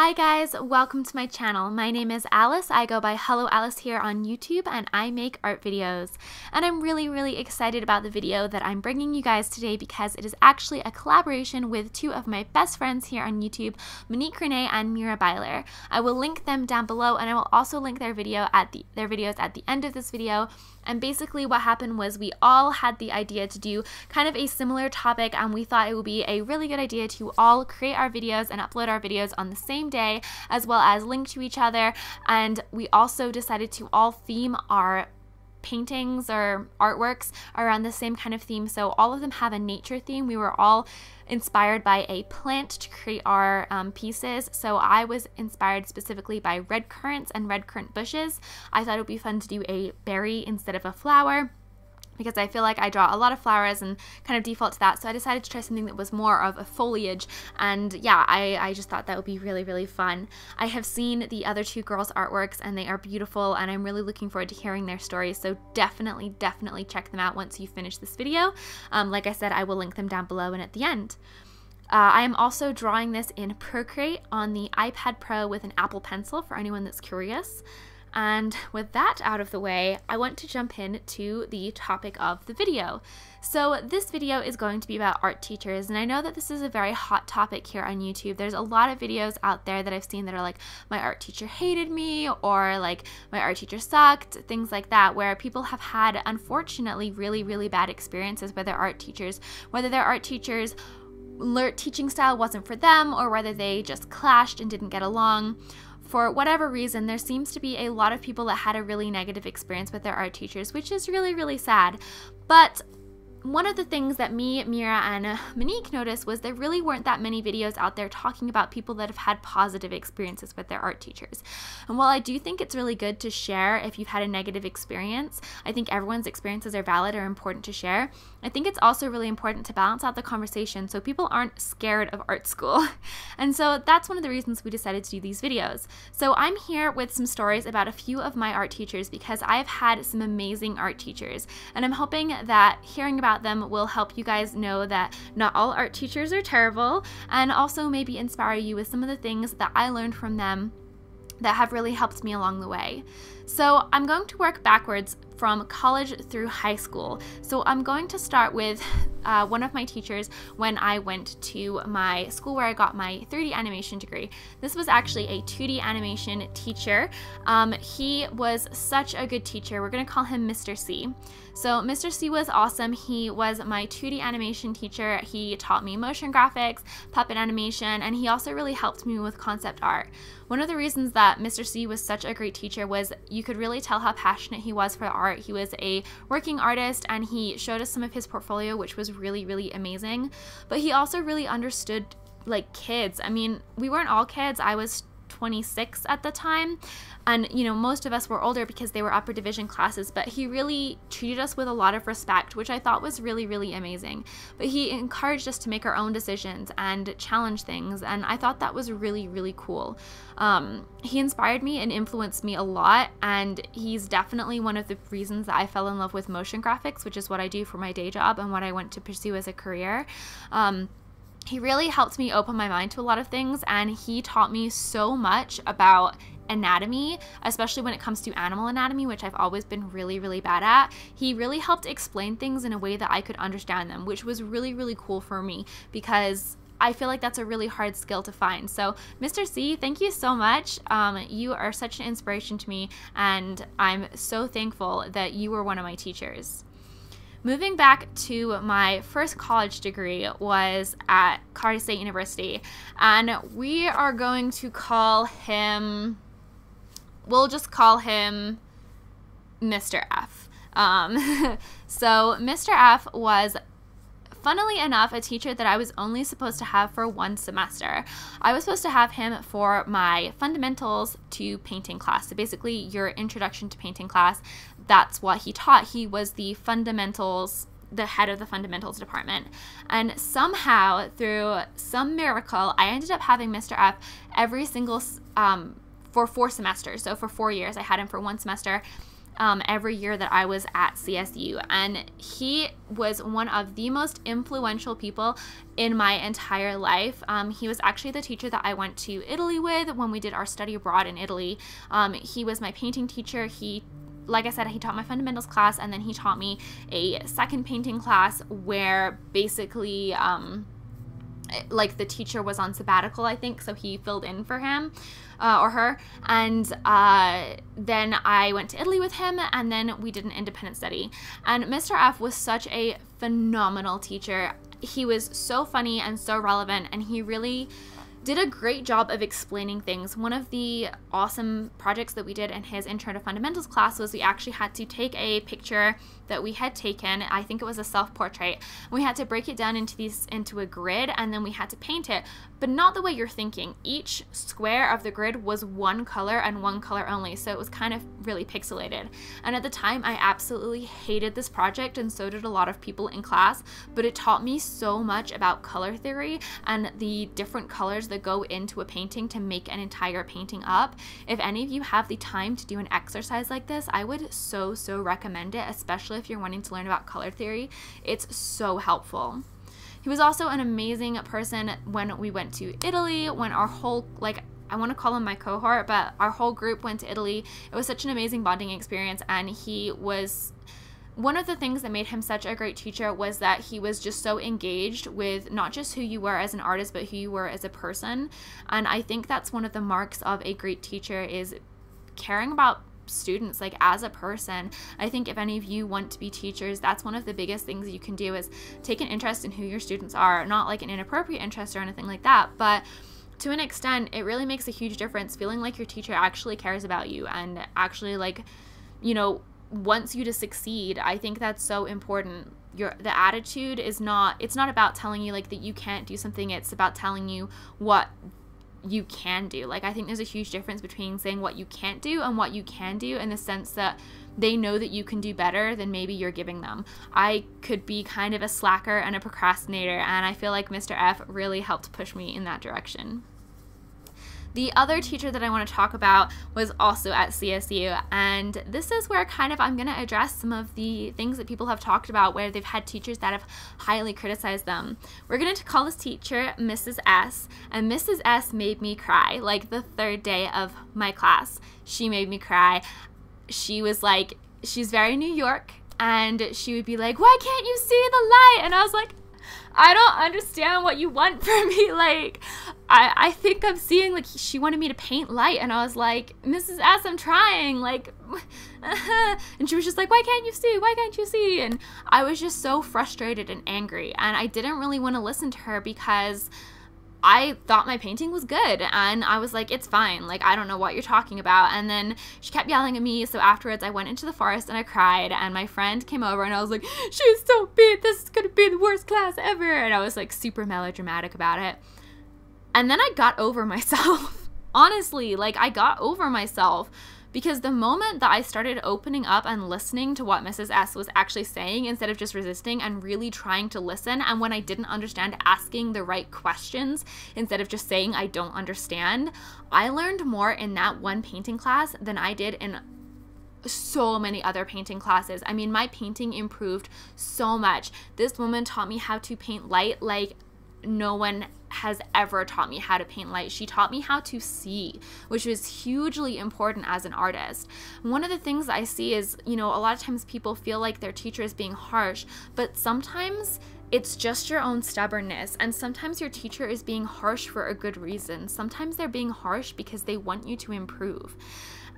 Hi guys, welcome to my channel. My name is Alice. I go by Hello Alice here on YouTube and I make art videos. And I'm really excited about the video that I'm bringing you guys today because it is actually a collaboration with two of my best friends here on YouTube, Monique Renee and Mira Byler. I will link them down below and I will also link their videos at the end of this video. And basically what happened was we all had the idea to do kind of a similar topic, and we thought it would be a really good idea to all create our videos and upload our videos on the same day, as well as link to each other. And we also decided to all theme our paintings or artworks around the same kind of theme, so all of them have a nature theme. We were all inspired by a plant to create our pieces, so I was inspired specifically by red currants and red currant bushes. I thought it would be fun to do a berry instead of a flower, because I feel like I draw a lot of flowers and kind of default to that, so I decided to try something that was more of a foliage. And yeah, I just thought that would be really fun. I have seen the other two girls' artworks and they are beautiful, and I'm really looking forward to hearing their stories, so definitely check them out once you finish this video. Like I said, I will link them down below and at the end. I am also drawing this in Procreate on the iPad Pro with an Apple Pencil for anyone that's curious. And with that out of the way, I want to jump into the topic of the video. So this video is going to be about art teachers, and I know that this is a very hot topic here on YouTube. There's a lot of videos out there that I've seen that are like, my art teacher hated me, or like, my art teacher sucked, things like that, where people have had, unfortunately, really bad experiences with their art teachers, whether their art teachers' teaching style wasn't for them, or whether they just clashed and didn't get along. For whatever reason, there seems to be a lot of people that had a really negative experience with their art teachers, which is really sad. But one of the things that me, Mira, and Monique noticed was there really weren't that many videos out there talking about people that have had positive experiences with their art teachers. And while I do think it's really good to share if you've had a negative experience, I think everyone's experiences are valid or important to share, I think it's also really important to balance out the conversation so people aren't scared of art school. And so that's one of the reasons we decided to do these videos. So I'm here with some stories about a few of my art teachers because I've had some amazing art teachers, and I'm hoping that hearing about them will help you guys know that not all art teachers are terrible, and also maybe inspire you with some of the things that I learned from them that have really helped me along the way. So I'm going to work backwards from college through high school. So I'm going to start with one of my teachers when I went to my school where I got my 3D animation degree. This was actually a 2D animation teacher. He was such a good teacher. We're going to call him Mr. C. So Mr. C was awesome. He was my 2D animation teacher. He taught me motion graphics, puppet animation, and he also really helped me with concept art. One of the reasons that Mr. C was such a great teacher was you could really tell how passionate he was for art. He was a working artist, and he showed us some of his portfolio, which was really amazing. But he also really understood like kids. I mean, we weren't all kids. I was 26 at the time, and you know, most of us were older because they were upper division classes, but he really treated us with a lot of respect, which I thought was really amazing. But he encouraged us to make our own decisions and challenge things, and I thought that was really cool. He inspired me and influenced me a lot, and he's definitely one of the reasons that I fell in love with motion graphics, which is what I do for my day job and what I want to pursue as a career. He really helped me open my mind to a lot of things, and he taught me so much about anatomy, especially when it comes to animal anatomy, which I've always been really bad at. He really helped explain things in a way that I could understand them, which was really cool for me because I feel like that's a really hard skill to find. So Mr. C, thank you so much. You are such an inspiration to me, and I'm so thankful that you were one of my teachers. Moving back to my first college degree was at Colorado State University, and we are going to call him, we'll just call him Mr. F. So Mr. F was, funnily enough, a teacher that I was only supposed to have for one semester. I was supposed to have him for my fundamentals to painting class. So basically your introduction to painting class, that's what he taught. He was the fundamentals, the head of the fundamentals department. And somehow, through some miracle, I ended up having Mr. F every single, for 4 semesters. So for 4 years, I had him for one semester. every year that I was at CSU, and he was one of the most influential people in my entire life. He was actually the teacher that I went to Italy with when we did our study abroad in Italy. He was my painting teacher. Like I said, he taught my fundamentals class, and then he taught me a second painting class where basically like the teacher was on sabbatical, I think, so he filled in for him or her. And then I went to Italy with him, and then we did an independent study. And Mr. F was such a phenomenal teacher. He was so funny and so relevant, and he really did a great job of explaining things. One of the awesome projects that we did in his Intro to Fundamentals class was we actually had to take a picture that we had taken. I think it was a self-portrait. We had to break it down into a grid, and then we had to paint it, but not the way you're thinking. Each square of the grid was one color and one color only, so it was kind of really pixelated. And at the time, I absolutely hated this project, and so did a lot of people in class, but it taught me so much about color theory and the different colors that go into a painting to make an entire painting up. If any of you have the time to do an exercise like this, I would so recommend it, especially if you're wanting to learn about color theory. It's so helpful. He was also an amazing person when we went to Italy, when our whole, like, I want to call him my cohort, but our whole group went to Italy. It was such an amazing bonding experience, and he was, one of the things that made him such a great teacher was that he was just so engaged with not just who you were as an artist, but who you were as a person. And I think that's one of the marks of a great teacher, is caring about students, like, as a person. I think if any of you want to be teachers, that's one of the biggest things you can do, is take an interest in who your students are. Not like an inappropriate interest or anything like that, but to an extent, it really makes a huge difference feeling like your teacher actually cares about you and actually, like, you know, wants you to succeed. I think that's so important. The attitude is not, it's not about telling you like that you can't do something. It's about telling you what you can do. Like, I think there's a huge difference between saying what you can't do and what you can do, in the sense that they know that you can do better than maybe you're giving them. I could be kind of a slacker and a procrastinator, and I feel like Mr. F really helped push me in that direction. The other teacher that I want to talk about was also at CSU, and this is where kind of I'm going to address some of the things that people have talked about where they've had teachers that have highly criticized them. We're going to call this teacher Mrs. S, and Mrs. S made me cry. Like, the third day of my class, she made me cry. She was like, she's very New York, and she would be like, "Why can't you see the light?" And I was like, I don't understand what you want from me. Like, I think I'm seeing, like, she wanted me to paint light, and I was like, "Mrs. S, I'm trying," like, and she was just like, "Why can't you see? Why can't you see?" And I was just so frustrated and angry, and I didn't really want to listen to her because I thought my painting was good, and I was like, "It's fine, like, I don't know what you're talking about." And then she kept yelling at me, so afterwards I went into the forest and I cried, and my friend came over and I was like, "She's so big, this is gonna be the worst class ever," and I was like super melodramatic about it. And then I got over myself. Honestly, like, I got over myself, because the moment that I started opening up and listening to what Mrs. S was actually saying, instead of just resisting and really trying to listen, and when I didn't understand, asking the right questions instead of just saying I don't understand, I learned more in that one painting class than I did in so many other painting classes. I mean, my painting improved so much. This woman taught me how to paint light like no one has ever taught me how to paint light. She taught me how to see, which was hugely important as an artist. One of the things I see is, you know, a lot of times people feel like their teacher is being harsh, but sometimes it's just your own stubbornness, and sometimes your teacher is being harsh for a good reason. Sometimes they're being harsh because they want you to improve.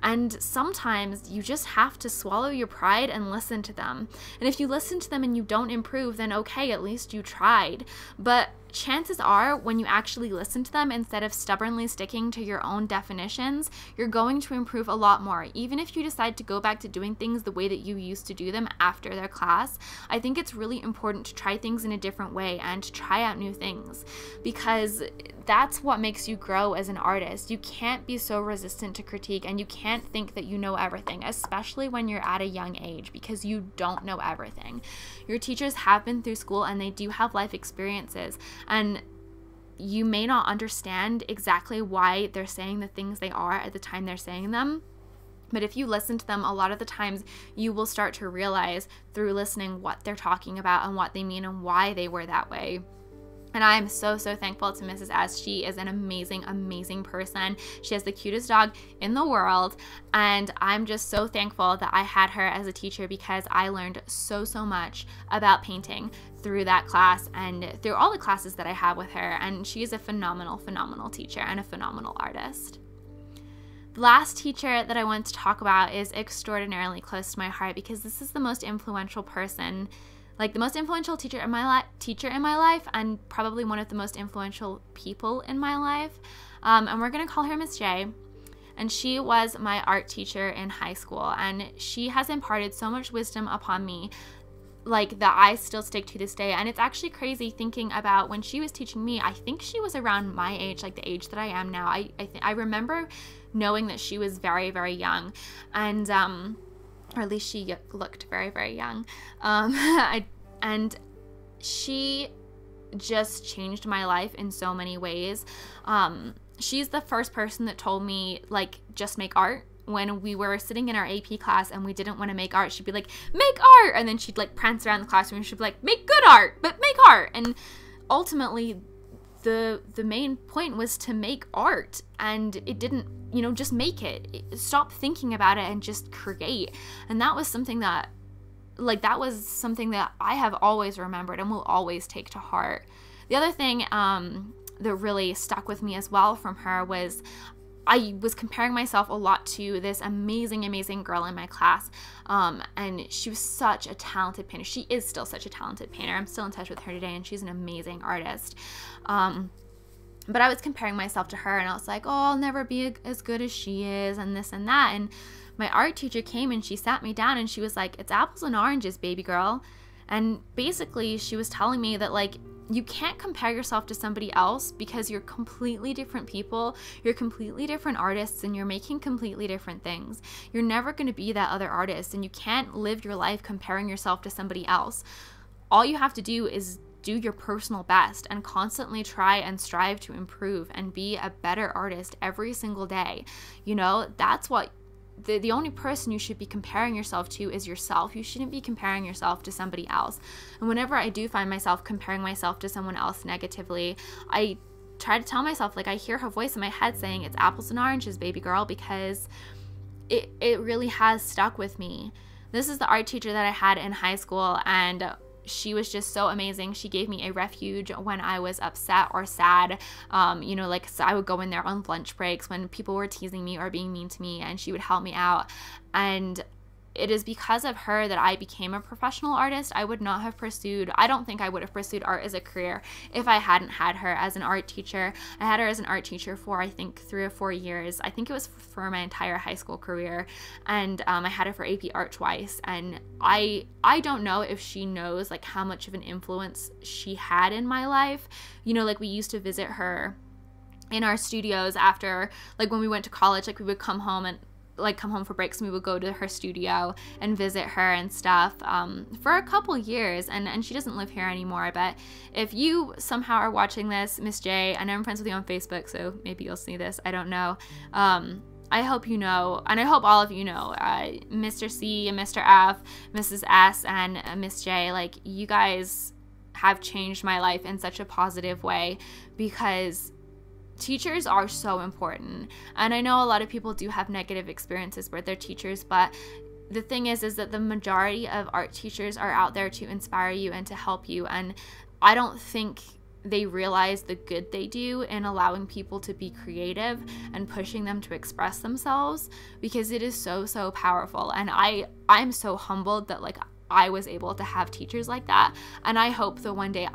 And sometimes you just have to swallow your pride and listen to them. And if you listen to them and you don't improve, then okay, at least you tried. But chances are, when you actually listen to them instead of stubbornly sticking to your own definitions, you're going to improve a lot more. Even if you decide to go back to doing things the way that you used to do them after their class, I think it's really important to try things in a different way and to try out new things, because that's what makes you grow as an artist. You can't be so resistant to critique, and you can't think that you know everything, especially when you're at a young age, because you don't know everything. Your teachers have been through school and they do have life experiences, and you may not understand exactly why they're saying the things they are at the time they're saying them, But if you listen to them, a lot of the times you will start to realize through listening what they're talking about and what they mean and why they were that way. And I'm so, so thankful to Mrs. S. She is an amazing, amazing person. She has the cutest dog in the world. And I'm just so thankful that I had her as a teacher, because I learned so, so much about painting through that class and through all the classes that I have with her. And she is a phenomenal, phenomenal teacher and a phenomenal artist. The last teacher that I want to talk about is extraordinarily close to my heart, because this is the most influential person, like the most influential teacher in my life, and probably one of the most influential people in my life. And we're gonna call her Miss J. And she was my art teacher in high school, and she has imparted so much wisdom upon me, like that I still stick to this day. And it's actually crazy thinking about when she was teaching me. I think she was around my age, like the age that I am now. I remember knowing that she was very, very young, and or at least she looked very, very young. And she just changed my life in so many ways. She's the first person that told me, like, just make art. When we were sitting in our AP class and we didn't want to make art, she'd be like, make art! And then she'd like prance around the classroom and she'd be like, make good art, but make art! And ultimately, the main point was to make art, and it didn't, you know, just make it. Stop thinking about it and just create. And that was something that, I have always remembered and will always take to heart. The other thing that really stuck with me as well from her was I was comparing myself a lot to this amazing, amazing girl in my class, and she was such a talented painter. She is still such a talented painter. I'm still in touch with her today, and she's an amazing artist. But I was comparing myself to her, and I was like, oh, I'll never be as good as she is, and this and that. And my art teacher came and she sat me down and she was like, it's apples and oranges, baby girl. And basically she was telling me that, like, you can't compare yourself to somebody else, because you're completely different people, you're completely different artists, and you're making completely different things. You're never going to be that other artist, and you can't live your life comparing yourself to somebody else. All you have to do is do your personal best and constantly try and strive to improve and be a better artist every single day. You know, that's what the only person you should be comparing yourself to is yourself. You shouldn't be comparing yourself to somebody else. And whenever I do find myself comparing myself to someone else negatively, I try to tell myself, like, I hear her voice in my head saying, it's apples and oranges, baby girl, because it really has stuck with me. This is the art teacher that I had in high school, and she was just so amazing. She gave me a refuge when I was upset or sad. You know, like, so I would go in there on lunch breaks when people were teasing me or being mean to me, and she would help me out. And it is because of her that I became a professional artist. I don't think I would have pursued art as a career if I hadn't had her as an art teacher. I had her as an art teacher for, I think, 3 or 4 years. I think it was for my entire high school career. And I had her for AP Art twice. And I don't know if she knows, like, how much of an influence she had in my life. You know, like, we used to visit her in our studios after, like, when we went to college. Like, we would come home for breaks, and we would go to her studio and visit her and stuff for a couple years. And she doesn't live here anymore, but if you somehow are watching this, Miss J, I know I'm friends with you on Facebook, so maybe you'll see this, I don't know. I hope you know, and I hope all of you know, Mr. C and Mr. F, Mrs. S, and Miss J, like, you guys have changed my life in such a positive way, because teachers are so important. And I know a lot of people do have negative experiences with their teachers, but the thing is that the majority of art teachers are out there to inspire you and to help you. And I don't think they realize the good they do in allowing people to be creative and pushing them to express themselves, because it is so, so powerful. And I'm so humbled that, like, I was able to have teachers like that. And I hope that one day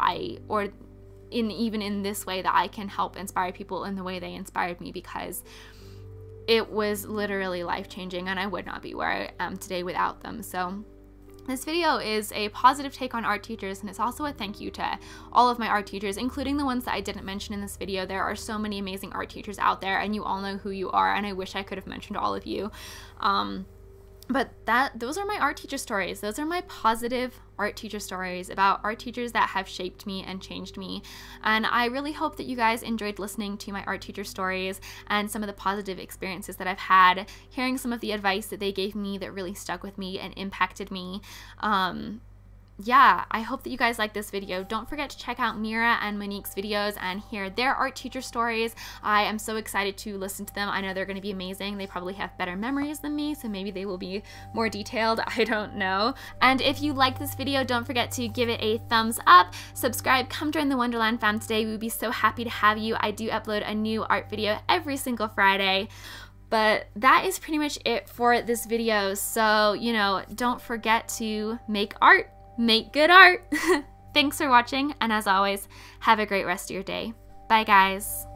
even in this way, that I can help inspire people in the way they inspired me, because it was literally life-changing, and I would not be where I am today without them. So this video is a positive take on art teachers, and it's also a thank you to all of my art teachers, including the ones that I didn't mention in this video. There are so many amazing art teachers out there, and you all know who you are, and I wish I could have mentioned all of you. But those are my art teacher stories. Those are my positive art teacher stories about art teachers that have shaped me and changed me. And I really hope that you guys enjoyed listening to my art teacher stories and some of the positive experiences that I've had, hearing some of the advice that they gave me that really stuck with me and impacted me. Yeah, I hope that you guys like this video. Don't forget to check out Mira and Monique's videos and hear their art teacher stories. I am so excited to listen to them. I know they're going to be amazing. They probably have better memories than me, so maybe they will be more detailed. I don't know. And if you like this video, don't forget to give it a thumbs up, subscribe, come join the Wonderland fam today. We would be so happy to have you. I do upload a new art video every single Friday. But that is pretty much it for this video. So, you know, don't forget to make art. Make good art. Thanks for watching, and as always, have a great rest of your day. Bye, guys.